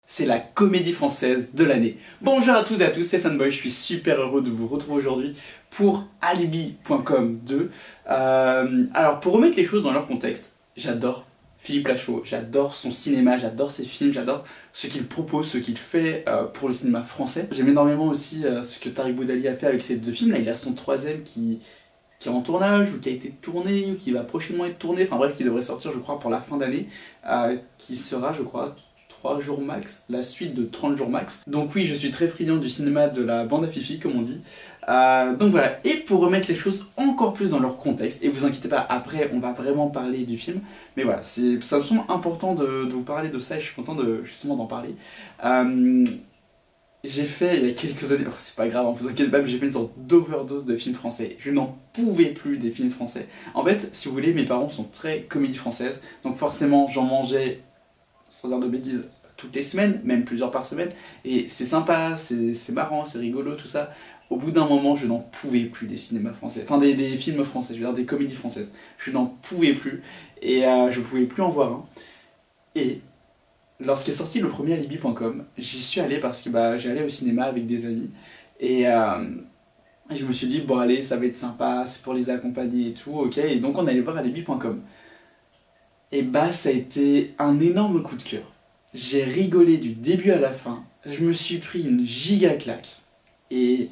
c'est la comédie française de l'année. Bonjour à toutes et à tous, c'est Fanboy, je suis super heureux de vous retrouver aujourd'hui pour Alibi.com 2. Alors pour remettre les choses dans leur contexte, j'adore Philippe Lachaud, j'adore son cinéma, j'adore ses films, j'adore ce qu'il propose, ce qu'il fait pour le cinéma français. J'aime énormément aussi ce que Tariq Boudali a fait avec ses deux films, là il a son troisième qui est en tournage, ou qui a été tourné, ou qui va prochainement être tourné, enfin bref, qui devrait sortir je crois pour la fin d'année, qui sera je crois 3 jours max, la suite de 30 jours max. Donc oui, je suis très friand du cinéma de la bande à Fifi, comme on dit. Donc voilà, et pour remettre les choses encore plus dans leur contexte, et vous inquiétez pas, après on va vraiment parler du film, mais voilà, ça me semble important de vous parler de ça, et je suis content justement d'en parler. J'ai fait, il y a quelques années, c'est pas grave, vous inquiétez pas, mais j'ai fait une sorte d'overdose de films français. Je n'en pouvais plus des films français. En fait, si vous voulez, mes parents sont très comédie française, donc forcément j'en mangeais, sans dire de bêtises, toutes les semaines, même plusieurs par semaine, et c'est sympa, c'est marrant, c'est rigolo, tout ça. Au bout d'un moment, je n'en pouvais plus des cinémas français, enfin des films français, je veux dire des comédies françaises. Je n'en pouvais plus, et je pouvais plus en voir un. Et lorsqu'est sorti le premier Alibi.com, j'y suis allé parce que j'allais au cinéma avec des amis, et je me suis dit, bon allez, ça va être sympa, c'est pour les accompagner et tout, ok, et donc on allait voir Alibi.com. Et ça a été un énorme coup de cœur. J'ai rigolé du début à la fin, je me suis pris une giga claque, et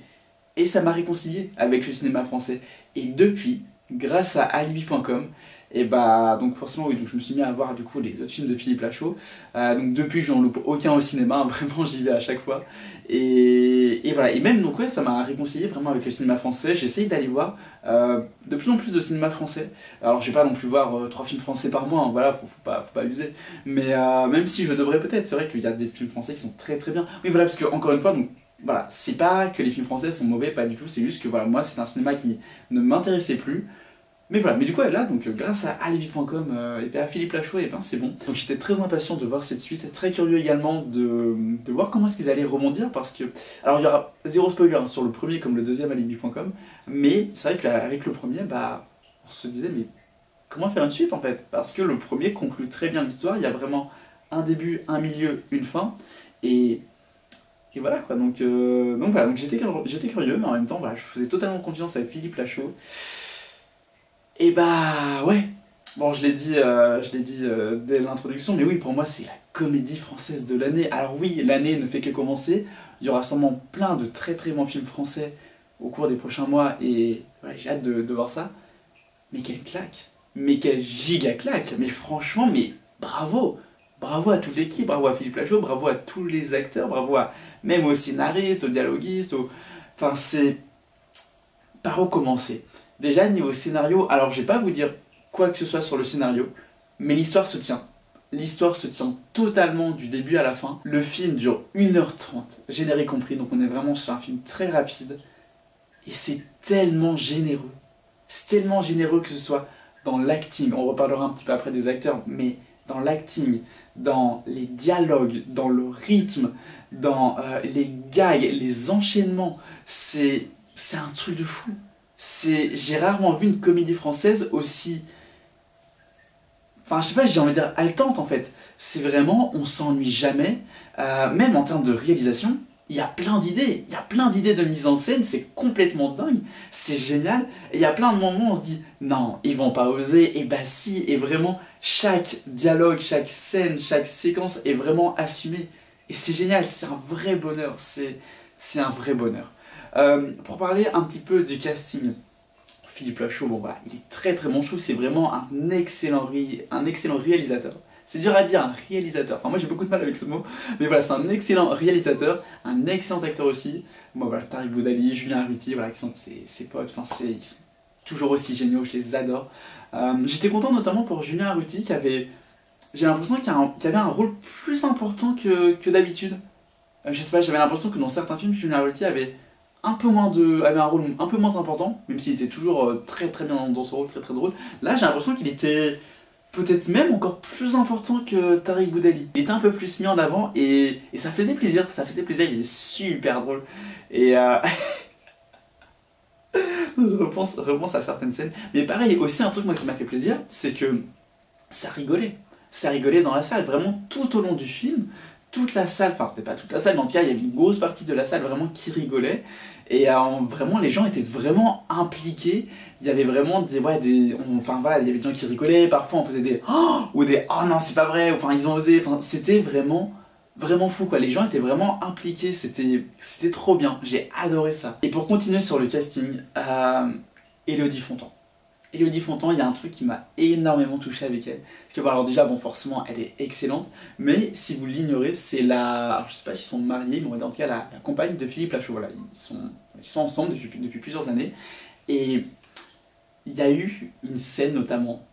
ça m'a réconcilié avec le cinéma français. Et depuis, grâce à Alibi.com, et donc forcément oui, donc je me suis mis à voir du coup les autres films de Philippe Lachaud, donc depuis je n'en loupe aucun au cinéma, vraiment j'y vais à chaque fois, et voilà, et même donc ouais, ça m'a réconcilié vraiment avec le cinéma français. J'essaye d'aller voir de plus en plus de cinéma français. Alors je vais pas non plus voir 3 films français par mois, hein, voilà, faut pas abuser, mais même si je devrais peut-être, c'est vrai qu'il y a des films français qui sont très très bien, oui voilà, parce que encore une fois, donc voilà, c'est pas que les films français sont mauvais, pas du tout, c'est juste que voilà, moi c'est un cinéma qui ne m'intéressait plus. Mais voilà, mais du coup là, donc grâce à Alibi.com et à Philippe Lachaud, et c'est bon. Donc j'étais très impatient de voir cette suite, très curieux également de voir comment est-ce qu'ils allaient rebondir, parce que... Alors il y aura zéro spoiler hein, sur le premier comme le deuxième Alibi.com, mais c'est vrai qu'avec le premier, on se disait mais comment faire une suite en fait? Parce que le premier conclut très bien l'histoire, il y a vraiment un début, un milieu, une fin, et voilà quoi, donc voilà, donc j'étais curieux, mais en même temps voilà, je faisais totalement confiance à Philippe Lachaud. Et ouais, bon je l'ai dit dès l'introduction, mais oui, pour moi c'est la comédie française de l'année. Alors oui, l'année ne fait que commencer, il y aura sûrement plein de très très bons films français au cours des prochains mois, et voilà, j'ai hâte de voir ça. Mais quelle claque, mais quelle giga claque, mais franchement, mais bravo! Bravo à toute l'équipe, bravo à Philippe Lachaud, bravo à tous les acteurs, bravo même aux scénaristes, aux dialoguistes, enfin c'est... Par où commencer? Déjà niveau scénario, alors je vais pas vous dire quoi que ce soit sur le scénario, mais l'histoire se tient. L'histoire se tient totalement du début à la fin. Le film dure 1h30, générique compris, donc on est vraiment sur un film très rapide. Et c'est tellement généreux. C'est tellement généreux, que ce soit dans l'acting, on reparlera un petit peu après des acteurs, mais dans l'acting, dans les dialogues, dans le rythme, dans les gags, les enchaînements, c'est un truc de fou. J'ai rarement vu une comédie française aussi... Enfin, je sais pas, j'ai envie de dire haletante en fait. C'est vraiment, on s'ennuie jamais. Même en termes de réalisation, il y a plein d'idées. Il y a plein d'idées de mise en scène, c'est complètement dingue. C'est génial. Et il y a plein de moments où on se dit, non, ils vont pas oser. Et si, et vraiment, chaque dialogue, chaque scène, chaque séquence est vraiment assumée. Et c'est génial, c'est un vrai bonheur. C'est un vrai bonheur. Pour parler un petit peu du casting, Philippe Lachaud, bon voilà, il est très très bon, je trouve, c'est vraiment un excellent réalisateur. C'est dur à dire, un réalisateur, enfin moi j'ai beaucoup de mal avec ce mot, mais voilà, c'est un excellent réalisateur, un excellent acteur aussi. Bon voilà, Tariq Boudali, Julien Arruti, voilà, qui sont ses potes, enfin ils sont toujours aussi géniaux, je les adore. J'étais content notamment pour Julien Arruti, j'ai l'impression qu'il avait un rôle plus important que d'habitude. Je sais pas, j'avais l'impression que dans certains films, Julien Arruti avait un rôle un peu moins important, même s'il était toujours très très bien dans son rôle, très très drôle. Là j'ai l'impression qu'il était peut-être même encore plus important que Tariq Boudali. Il était un peu plus mis en avant, et ça faisait plaisir, il est super drôle. Et je repense à certaines scènes. Mais pareil, aussi un truc moi qui m'a fait plaisir, c'est que ça rigolait dans la salle, vraiment tout au long du film. toute la salle, enfin peut-être pas toute la salle, mais en tout cas il y avait une grosse partie de la salle vraiment qui rigolait. Et vraiment les gens étaient vraiment impliqués. Il y avait vraiment enfin voilà, il y avait des gens qui rigolaient, parfois on faisait des oh ou des oh non c'est pas vrai, enfin ils ont osé, enfin c'était vraiment fou quoi. Les gens étaient vraiment impliqués, c'était trop bien, j'ai adoré ça. Et pour continuer sur le casting, Élodie Fontan. Élodie Fontan, il y a un truc qui m'a énormément touché avec elle. Parce que bon, alors déjà, bon, forcément, elle est excellente. Mais si vous l'ignorez, c'est la... Alors, je sais pas s'ils sont mariés, mais on va dire en tout cas la compagne de Philippe Lachaud. Voilà, ils sont ensemble depuis plusieurs années. Et il y a eu une scène notamment,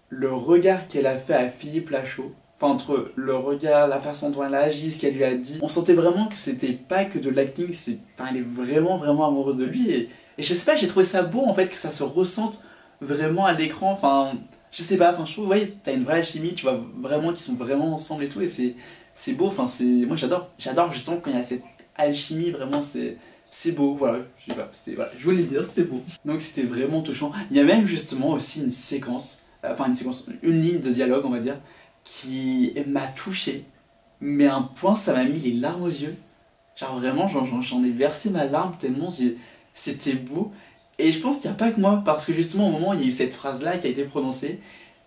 le regard qu'elle a fait à Philippe Lachaud, enfin entre le regard, la façon dont elle a agi, ce qu'elle lui a dit, on sentait vraiment que c'était pas que de l'acting, enfin, elle est vraiment amoureuse de lui. Et je sais pas, j'ai trouvé ça beau en fait, que ça se ressente vraiment à l'écran, enfin, je sais pas, enfin, je trouve, ouais, t'as une vraie alchimie, tu vois vraiment qu'ils sont vraiment ensemble et tout, et c'est beau, enfin, moi j'adore justement quand il y a cette alchimie, vraiment, c'est beau, voilà, je sais pas, voilà, je voulais le dire, c'était beau. Donc c'était vraiment touchant. Il y a même justement aussi une séquence, une ligne de dialogue, on va dire, qui m'a touché, mais à un point, ça m'a mis les larmes aux yeux. Genre vraiment, j'en ai versé ma larme tellement c'était beau. Et je pense qu'il n'y a pas que moi, parce que justement au moment où il y a eu cette phrase-là qui a été prononcée,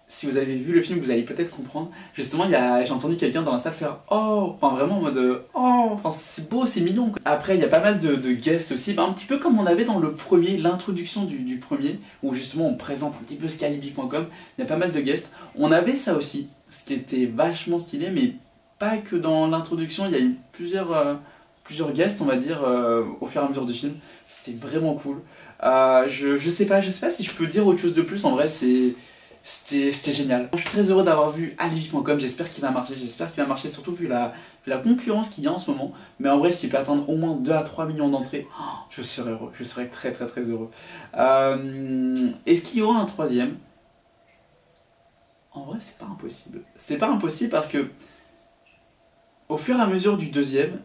si vous avez vu le film, vous allez peut-être comprendre. Justement, j'ai entendu quelqu'un dans la salle faire oh, enfin vraiment en mode oh, enfin c'est beau, c'est mignon quoi. Après, il y a pas mal de guests aussi, un petit peu comme on avait dans le premier, l'introduction du premier, où justement on présente un petit peu scalibi.com. Il y a pas mal de guests. On avait ça aussi, ce qui était vachement stylé, mais pas que dans l'introduction, il y a eu plusieurs guests, on va dire, au fur et à mesure du film. C'était vraiment cool. Je sais pas si je peux dire autre chose de plus, en vrai c'était génial. Je suis très heureux d'avoir vu alibi.com, j'espère qu'il va marcher, surtout vu la concurrence qu'il y a en ce moment. Mais en vrai, s'il peut atteindre au moins 2 à 3 millions d'entrées, oh, je serais heureux, je serais très heureux. Est-ce qu'il y aura un troisième? En vrai, c'est pas impossible. C'est pas impossible parce que au fur et à mesure du deuxième,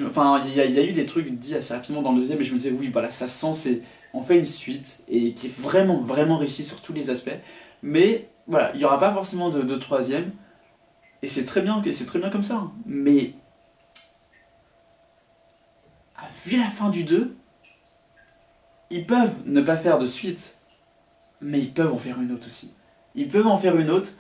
enfin il y a eu des trucs dits assez rapidement dans le deuxième et je me disais oui voilà ça sent, on fait une suite et qui est vraiment réussie sur tous les aspects. Mais voilà, il n'y aura pas forcément de troisième et c'est très bien comme ça. Mais vu la fin du 2, ils peuvent ne pas faire de suite, mais ils peuvent en faire une autre aussi. Ils peuvent en faire une autre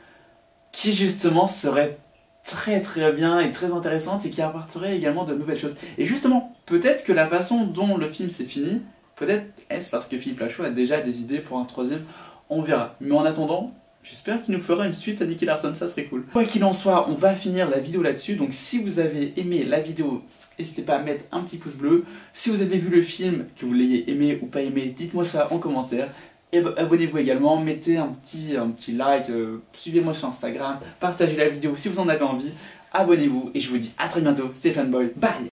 qui justement serait très bien et très intéressante et qui apporterait également de nouvelles choses. Et justement, peut-être que la façon dont le film s'est fini, peut-être est-ce parce que Philippe Lachaud a déjà des idées pour un troisième, on verra. Mais en attendant, j'espère qu'il nous fera une suite à Nicky Larson, ça serait cool. Quoi qu'il en soit, on va finir la vidéo là-dessus, donc si vous avez aimé la vidéo, n'hésitez pas à mettre un petit pouce bleu. Si vous avez vu le film, que vous l'ayez aimé ou pas aimé, dites-moi ça en commentaire. Et abonnez-vous également, mettez un petit like, suivez-moi sur Instagram, partagez la vidéo si vous en avez envie, abonnez-vous et je vous dis à très bientôt, c'était Fanboy, bye.